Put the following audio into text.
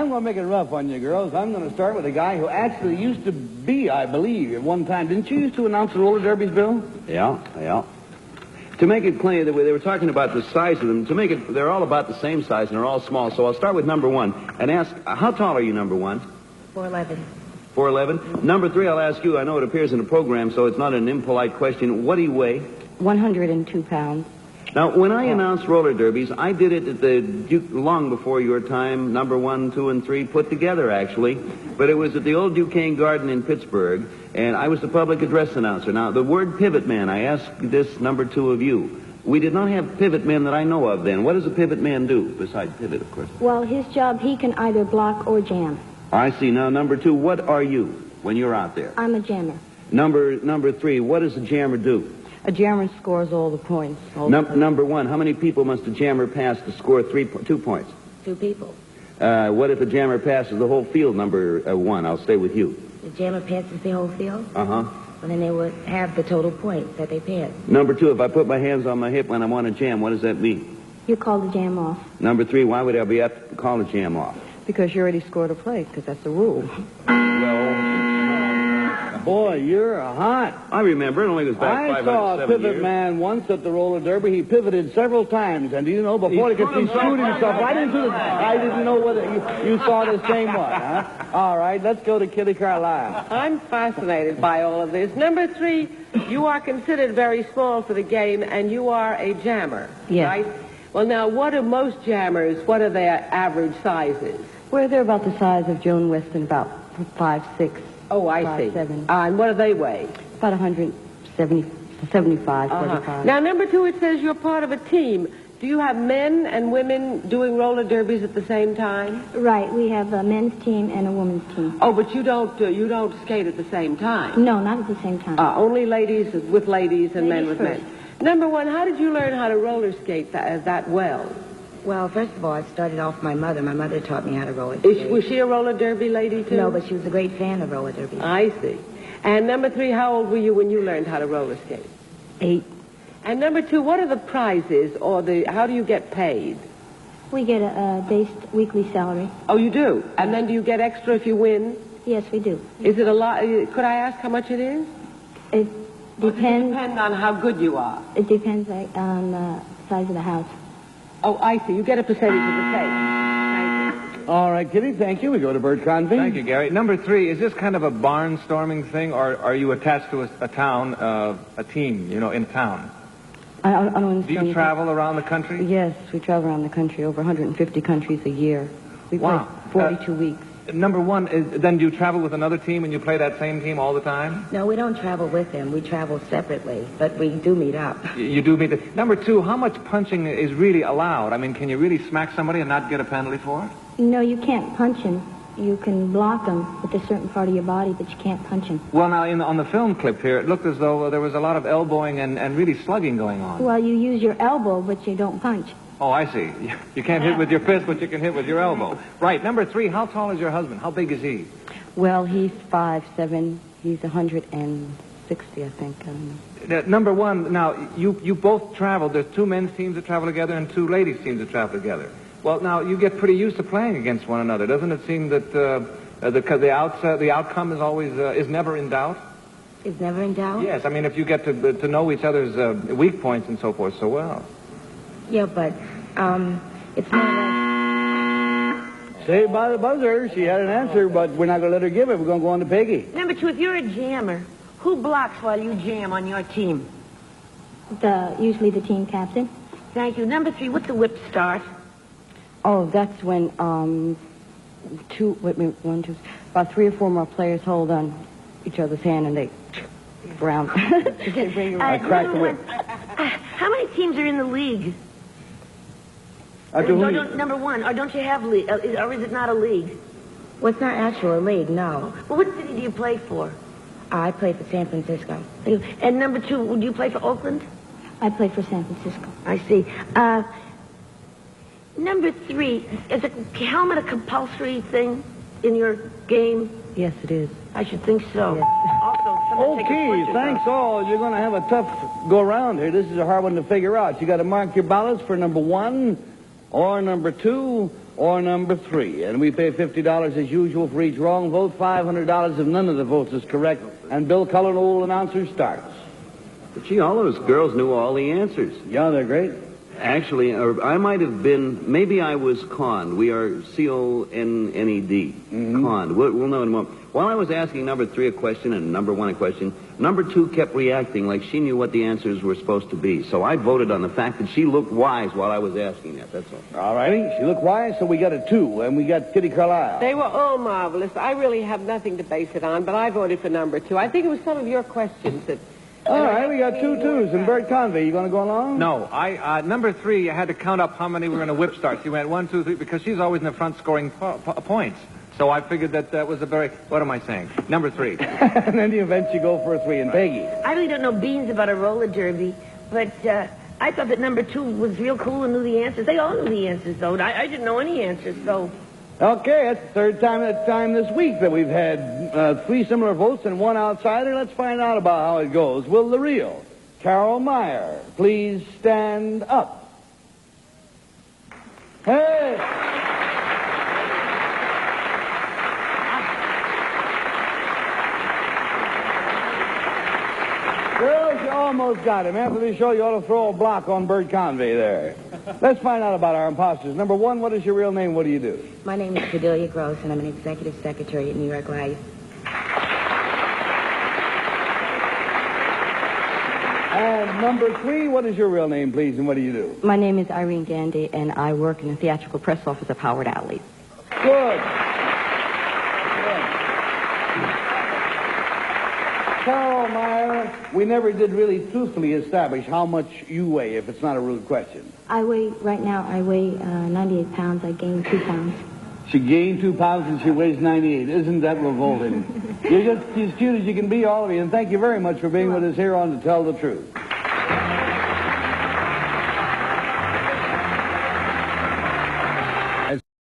I'm going to make it rough on you, girls. I'm going to start with a guy who actually used to be, I believe, at one time. Didn't you used to announce the roller derbies, Bill? Yeah. To make it clear, they were talking about the size of them. To make it, they're all about the same size, and they're all small. So I'll start with number 1 and ask, how tall are you, number 1? 4'11". 4'11". Number 3, I'll ask you. I know it appears in the program, so it's not an impolite question. What do you weigh? 102 pounds. Now, when I announced roller derbies, I did it at the long before your time, number 1, 2, and 3 put together, actually. But it was at the old Duquesne Garden in Pittsburgh, and I was the public address announcer. Now, the word pivot man, I asked this number 2 of you. We did not have pivot men that I know of then. What does a pivot man do, besides pivot, of course? Well, his job, he can either block or jam. I see. Now, number 2, what are you when you're out there? I'm a jammer. Number 3, what does a jammer do? A jammer scores all the points. Number 1, how many people must a jammer pass to score 2 points? 2 people. What if a jammer passes the whole field, number 1? I'll stay with you. The jammer passes the whole field? Uh-huh. Well, then they would have the total points that they pass. Number 2, if I put my hands on my hip when I want to jam, what does that mean? You call the jam off. Number 3, why would I be up to call a jam off? Because you already scored a play, because that's the rule. Boy, you're hot. I remember. It only was back 5 I saw a pivot years. man once at the roller derby. He pivoted several times, and do you know, before he could shoot himself right into the... I didn't know whether you saw the same one, huh? All right, let's go to Kitty Carlisle. I'm fascinated by all of this. Number 3, you are considered very small for the game, and you are a jammer, yes. right? Well, now, what are most jammers, what are their average sizes? Well, they're about the size of Joan Weston, about 5'6". Oh, I 5'7". see. And what do they weigh? About 175, 45. Now, number 2, it says you're part of a team. Do you have men and women doing roller derbies at the same time? Right, we have a men's team and a women's team. Oh, but you don't skate at the same time? No, not at the same time. Only ladies with ladies and men Ladies with first. men. Number 1, how did you learn how to roller skate that well? Well, first of all, I started off my mother. My mother taught me how to roller skate. Was she a roller derby lady, too? No, but she was a great fan of roller derby. I see. And number 3, how old were you when you learned how to roller skate? 8. And number 2, what are the prizes, or how do you get paid? We get a base weekly salary. Oh, you do? And then do you get extra if you win? Yes, we do. Is it a lot? Could I ask how much it is? It Or does it depends. depend on how good you are? It depends on the size of the house. Oh, I see. You get a percentage of the pay. Thank you. All right, Kitty, thank you. We go to Bert Convey. Thank you, Gary. Number 3, is this kind of a barnstorming thing, or are you attached to a town, a team, in town? I don't understand. Do you travel around the country? Yes, we travel around the country, over 150 countries a year. We Wow. play 42 weeks. Number 1, then do you travel with another team and you play that same team all the time? No, we don't travel with them. We travel separately, but we do meet up. You do meet the... Number 2, how much punching is really allowed? I mean, can you really smack somebody and not get a penalty for it? No, you can't punch him. You can block him with a certain part of your body, but you can't punch him. Well, now, on the film clip here, it looked as though there was a lot of elbowing and really slugging going on. Well, you use your elbow, but you don't punch. Oh, I see. You can't hit with your fist, but you can hit with your elbow. Right. Number 3, how tall is your husband? How big is he? Well, he's 5'7". He's 160, I think. I don't know. Number 1, now, you both travel. There's 2 men's teams that travel together and 2 ladies' teams that travel together. Well, now, you get pretty used to playing against one another. Doesn't it seem that the outcome is always is never in doubt? Is never in doubt? Yes. I mean, if you get to know each other's weak points and so forth so well. Yeah, but it's more like... Saved by the buzzer. She had an answer, but we're not going to let her give it. We're going to go on to Peggy. Number 2, if you're a jammer, who blocks while you jam on your team? Usually the team captain. Thank you. Number 3, what's the whip start? Oh, that's when about 3 or 4 more players hold on each other's hand and they round. I cracked the whip. How many teams are in the league? Number 1, or don't you have league, or is it not a league? Well, it's not actually a league, no. Well, what city do you play for? I play for San Francisco. And number 2, do you play for Oakland? I play for San Francisco. I see. Number 3, is a helmet a compulsory thing in your game? Yes, it is. I should think so. Yes. Also, someone take a Okay, switch or thanks something. all. You're going to have a tough go around here. This is a hard one to figure out. You got to mark your ballots for number 1 or number 2, or number 3. And we pay $50 as usual for each wrong vote, $500 if none of the votes is correct. And Bill Cullen, old announcer, starts. But gee, all those girls knew all the answers. Yeah, they're great. Actually, or I might have been, maybe I was conned. We are C-O-N-N-E-D. Conned. We'll know in a moment. While I was asking number 3 a question and number 1 a question, number 2 kept reacting like she knew what the answers were supposed to be. So I voted on the fact that she looked wise while I was asking that. That's all. All righty. She looked wise, so we got a 2. And we got Kitty Carlisle. They were all marvelous. I really have nothing to base it on, but I voted for number 2. I think it was some of your questions that... All right, we got 2 2s. And Bert Convey, you going to go along? No, number 3, I had to count up how many were going to whip start. She went 1, 2, 3, because she's always in the front scoring points. So I figured that was a very, what am I saying? Number 3. And then you eventually go for a 3. And Peggy? I really don't know beans about a roller derby, but I thought that number 2 was real cool and knew the answers. They all knew the answers, though. I didn't know any answers, so... Okay, that's the third time this week that we've had 3 similar votes and 1 outsider. Let's find out about how it goes. Will the real Carol Meyer please stand up? Hey! Girls, you almost got him. After this show, you ought to throw a block on Bert Convey there. Let's find out about our imposters. Number 1, what is your real name? What do you do? My name is Cordelia Gross, and I'm an executive secretary at New York Life. And number 3, what is your real name, please, and what do you do? My name is Irene Gandy, and I work in the theatrical press office of Howard Alley. Good. Carol Meyer, we never did really truthfully establish how much you weigh, if it's not a rude question. Right now I weigh 98 pounds. I gained 2 pounds. She gained 2 pounds and she weighs 98. Isn't that revolting? You're just as cute as you can be, all of you, and thank you very much for being with us here on To Tell the Truth.